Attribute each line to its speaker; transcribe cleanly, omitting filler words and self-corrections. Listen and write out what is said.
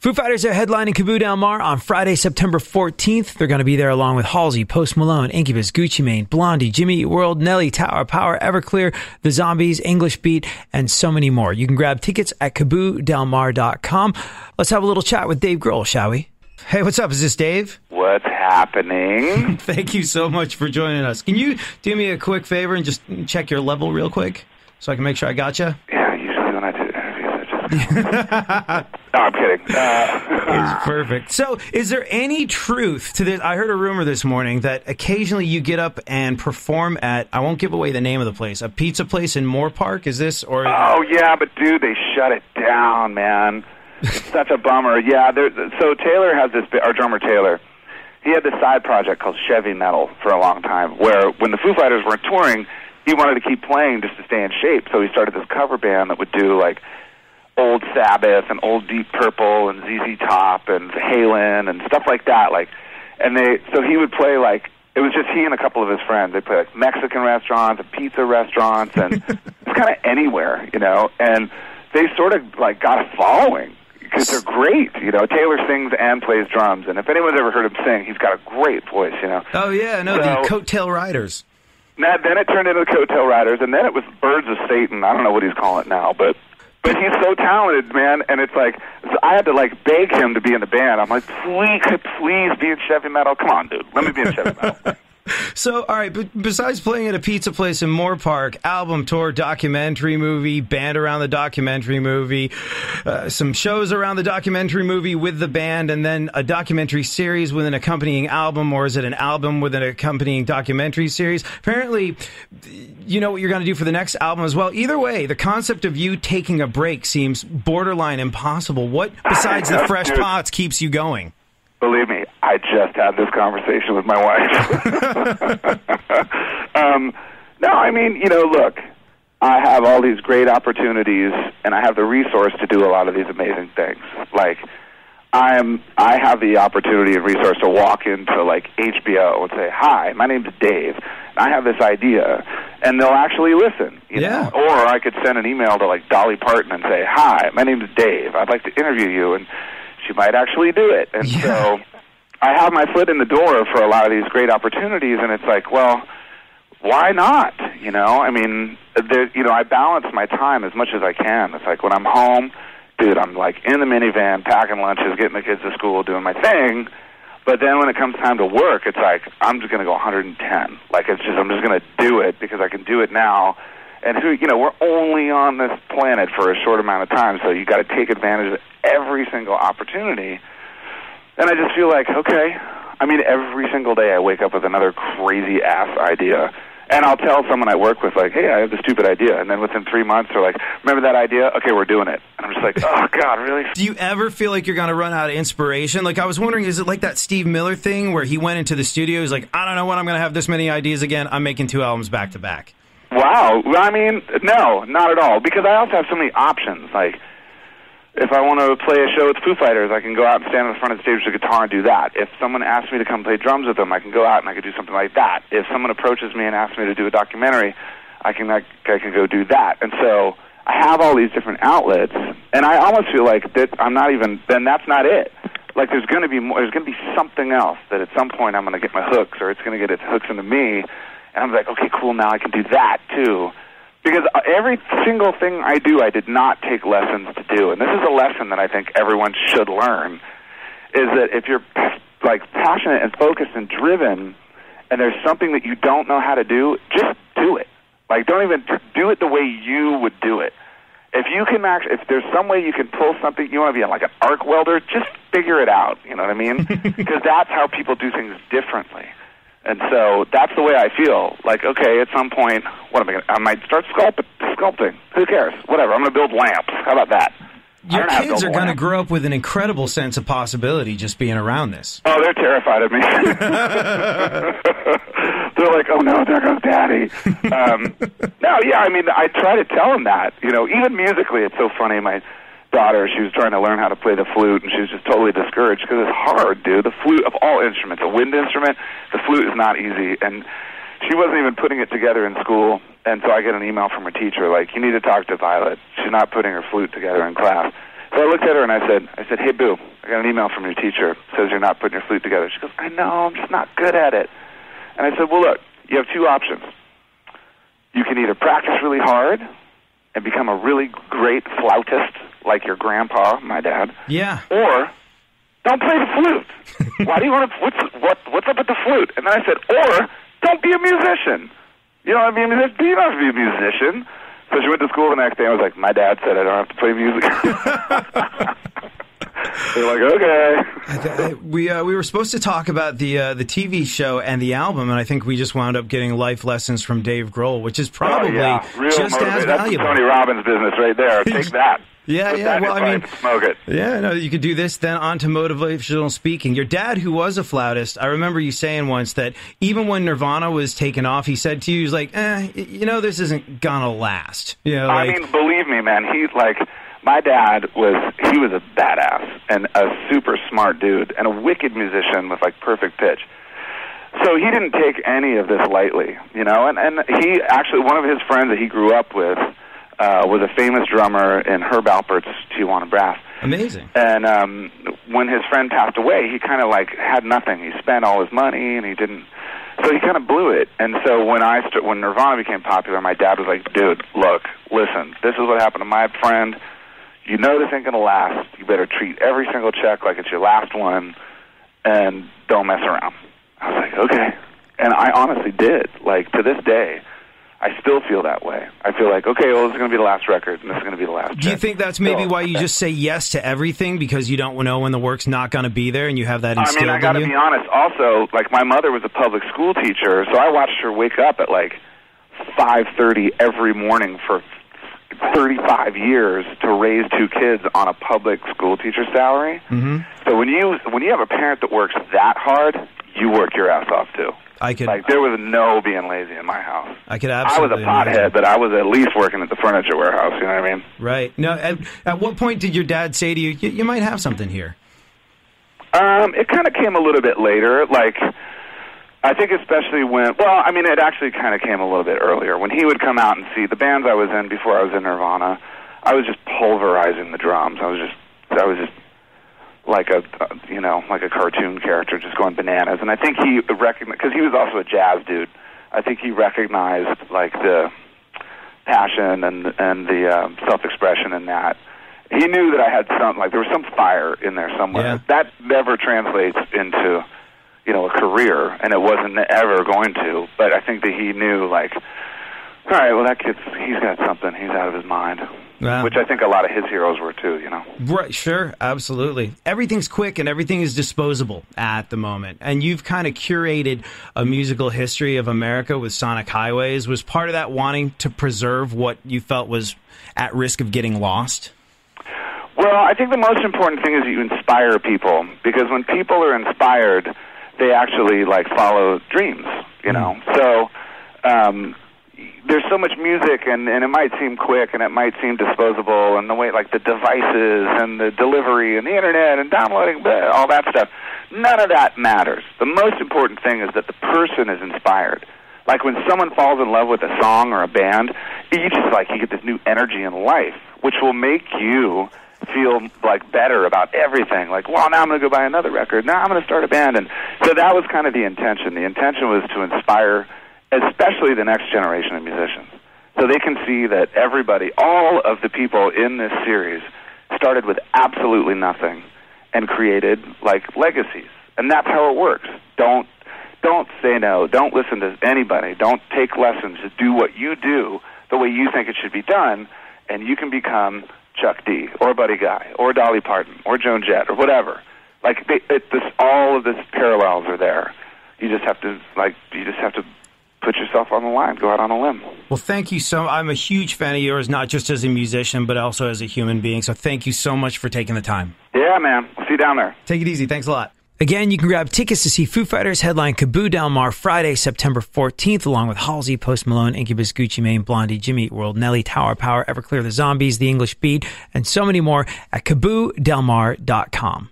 Speaker 1: Foo Fighters are headlining Kaaboo Del Mar on Friday, September 14th. They're going to be there along with Halsey, Post Malone, Incubus, Gucci Mane, Blondie, Jimmy Eat World, Nelly, Tower Power, Everclear, The Zombies, English Beat, and so many more. You can grab tickets at KaabooDelMar.com. Let's have a little chat with Dave Grohl, shall we? Hey, what's up? Is this Dave?
Speaker 2: What's happening?
Speaker 1: Thank you so much for joining us. Can you do me a quick favor and just check your level real quick so I can make sure I got you?
Speaker 2: Yeah, usually when I do interviews, I just... No, I'm kidding.
Speaker 1: It's perfect. So, is there any truth to this? I heard a rumor this morning that occasionally you get up and perform at, I won't give away the name of the place, a pizza place in Moore Park. Is this? Or?
Speaker 2: Oh, yeah, but dude, they shut it down, man. It's such a bummer. Yeah, so Taylor has this, our drummer Taylor, he had this side project called Chevy Metal for a long time, where when the Foo Fighters weren't touring, he wanted to keep playing just to stay in shape. So he started this cover band that would do, like, old Sabbath and old Deep Purple and ZZ Top and Halen and stuff like that. So he would play, like, it was just he and a couple of his friends. They'd play, like, Mexican restaurants and pizza restaurants and it's kind of anywhere, you know. And they sort of, like, got a following because they're great, you know. Taylor sings and plays drums, and if anyone's ever heard him sing, he's got a great voice, you know.
Speaker 1: Oh, yeah, no, the Coattail Riders.
Speaker 2: Then it turned into the Coattail Riders, and then it was Birds of Satan. I don't know what he's calling it now, but he's so talented, man, and it's like, so I had to, like, beg him to be in the band. I'm like, please be in Chevy Metal. Come on, dude, let me be in Chevy Metal.
Speaker 1: So, all right, but besides playing at a pizza place in Moore Park, album tour, documentary movie, band around the documentary movie, some shows around the documentary movie with the band, and then a documentary series with an accompanying album, or is it an album with an accompanying documentary series? Apparently, you know what you're going to do for the next album as well. Either way, the concept of you taking a break seems borderline impossible. What, besides the fresh pots, keeps you going?
Speaker 2: Believe me, I just had this conversation with my wife. No, I mean, you know, look, I have all these great opportunities, and I have the resource to do a lot of these amazing things. Like, I have the opportunity and resource to walk into, like, HBO and say, hi, my name's Dave, and I have this idea, and they'll actually listen, you know? Or I could send an email to, like, Dolly Parton and say, hi, my name's Dave, I'd like to interview you, and she might actually do it. And so I have my foot in the door for a lot of these great opportunities, and it's like, well, why not? You know, I mean, I balance my time as much as I can. It's like when I'm home, dude, I'm like in the minivan, packing lunches, getting the kids to school, doing my thing. But then when it comes time to work, it's like, I'm just going to go 110. Like, I'm just going to do it because I can do it now. And we're only on this planet for a short amount of time, so you got to take advantage of every single opportunity. And I just feel like, okay, I mean, every single day I wake up with another crazy ass idea, and I'll tell someone I work with, like, hey, I have this stupid idea, and then within 3 months they're like, remember that idea? Okay, we're doing it. And I'm just like, oh God, really?
Speaker 1: Do you ever feel like you're going to run out of inspiration? Like, I was wondering, is it like that Steve Miller thing where he went into the studio, he's like, I don't know when I'm going to have this many ideas again. I'm making 2 albums back to back.
Speaker 2: Wow. I mean, no, not at all. Because I also have so many options. Like, if I want to play a show with Foo Fighters, I can go out and stand in front of the stage with a guitar and do that. If someone asks me to come play drums with them, I can go out and I can do something like that. If someone approaches me and asks me to do a documentary, I can go do that. And so I have all these different outlets, and I almost feel like that then that's not it. Like, there's going to be more, there's going to be something else that at some point I'm going to get my hooks, or it's going to get its hooks into me. And I'm like, okay, cool, now I can do that, too. Because every single thing I do, I did not take lessons to do. And this is a lesson that I think everyone should learn, is that if you're, like, passionate and focused and driven, and there's something that you don't know how to do, just do it. Like, don't even do it the way you would do it. If you can if there's some way you can pull something, you want to be like an arc welder, just figure it out, you know what I mean? Because that's how people do things differently. And so that's the way I feel. Like, okay, at some point, I might start sculpting. Who cares? Whatever. I'm going to build lamps. How about that?
Speaker 1: Your kids are going to grow up with an incredible sense of possibility just being around this.
Speaker 2: Oh, they're terrified of me. They're like, oh, no, there goes Daddy. I mean, I try to tell them that. You know, even musically, it's so funny. My daughter, she was trying to learn how to play the flute, and she was just totally discouraged because it's hard, dude. The flute, of all instruments, a wind instrument, the flute is not easy. And she wasn't even putting it together in school, and so I get an email from her teacher, like, you need to talk to Violet. She's not putting her flute together in class. So So I looked at her and I said, hey, Boo, I got an email from your teacher. It says you're not putting your flute together. She goes, I know, I'm just not good at it. And I said, well, look, you have two options. You can either practice really hard and become a really great flautist like your grandpa, my dad.
Speaker 1: Yeah.
Speaker 2: Or don't play the flute. Why do you want to? What's up with the flute? And then I said, or don't be a musician. You don't want to be a musician. You don't have to be a musician. So she went to school the next day. I was like, my dad said I don't have to play music. They're like, okay.
Speaker 1: We were supposed to talk about the TV show and the album, and I think we just wound up getting life lessons from Dave Grohl, which is probably just as valuable.
Speaker 2: That's Tony Robbins' business right there. Take that.
Speaker 1: Yeah. Well, I mean,
Speaker 2: smoke it.
Speaker 1: Yeah, no, you could do this, then on to motivational speaking. Your dad, who was a flautist, I remember you saying once that even when Nirvana was taken off, he said to you, he was like, this isn't gonna last.
Speaker 2: I mean, believe me, man, he's like, my dad was a badass and a super smart dude and a wicked musician with like perfect pitch. So he didn't take any of this lightly, and he actually, one of his friends that he grew up with, was a famous drummer in Herb Alpert's Tijuana Brass.
Speaker 1: Amazing.
Speaker 2: And when his friend passed away, he kind of like had nothing. He spent all his money, and so he kind of blew it. And so when Nirvana became popular, my dad was like, dude, look, listen, this is what happened to my friend. You know this ain't going to last. You better treat every single check like it's your last one, and don't mess around. I was like, okay. And I honestly did. Like, to this day, I still feel that way. I feel like, okay, well, this is going to be the last record, and this is going to be the last check.
Speaker 1: Do you think that's maybe why you just say yes to everything, because you don't know when the work's not going to be there, and you have that instilled in you?
Speaker 2: I got to be honest. Also, like, my mother was a public school teacher, so I watched her wake up at, like, 5:30 every morning for 35 years to raise two kids on a public school teacher salary.
Speaker 1: Mm-hmm.
Speaker 2: So when you have a parent that works that hard, you work your ass off too. There was no being lazy in my house.
Speaker 1: I could absolutely.
Speaker 2: I was a pothead, but I was at least working at the furniture warehouse. You know what I mean?
Speaker 1: Right. Now, at what point did your dad say to you, "You might have something here"?
Speaker 2: It kind of came a little bit later. Like, I think especially it actually kind of came a little bit earlier. When he would come out and see the bands I was in before I was in Nirvana, I was just pulverizing the drums. I was just like a cartoon character, just going bananas. And I think he recognized, because he was also a jazz dude, I think he recognized like the passion and the self-expression in that. He knew that I had there was some fire in there somewhere.
Speaker 1: Yeah.
Speaker 2: That never translates into a career, and it wasn't ever going to, but I think that he knew, like, all right, well, that kid's, he's got something, he's out of his mind, which I think a lot of his heroes were too,
Speaker 1: Right, sure, absolutely. Everything's quick and everything is disposable at the moment, and you've kind of curated a musical history of America with Sonic Highways. Was part of that wanting to preserve what you felt was at risk of getting lost?
Speaker 2: Well, I think the most important thing is you inspire people, because when people are inspired, they actually follow dreams, So there's so much music, and it might seem quick, and it might seem disposable, and the way the devices and the delivery and the internet and downloading, all that stuff. None of that matters. The most important thing is that the person is inspired. Like when someone falls in love with a song or a band, you just you get this new energy in life, which will make you feel better about everything. Well, now I'm going to go buy another record. Now I'm going to start a band. And so that was kind of the intention. The intention was to inspire especially the next generation of musicians, so they can see that everybody, all of the people in this series, started with absolutely nothing and created legacies. And that's how it works. Don't say no. Don't listen to anybody. Don't take lessons. Just do what you do the way you think it should be done, and you can become Chuck D, or Buddy Guy, or Dolly Parton, or Joan Jett, or whatever. All of these parallels are there. You just have to put yourself on the line, go out on a limb.
Speaker 1: Well, thank you I'm a huge fan of yours, not just as a musician, but also as a human being. So thank you so much for taking the time.
Speaker 2: Yeah, man. We'll see you down there.
Speaker 1: Take it easy. Thanks a lot. Again, you can grab tickets to see Foo Fighters headline Kaaboo Del Mar Friday, September 14th, along with Halsey, Post Malone, Incubus, Gucci Mane, Blondie, Jimmy Eat World, Nelly, Tower Power, Everclear, The Zombies, The English Beat, and so many more at KabooDelMar.com.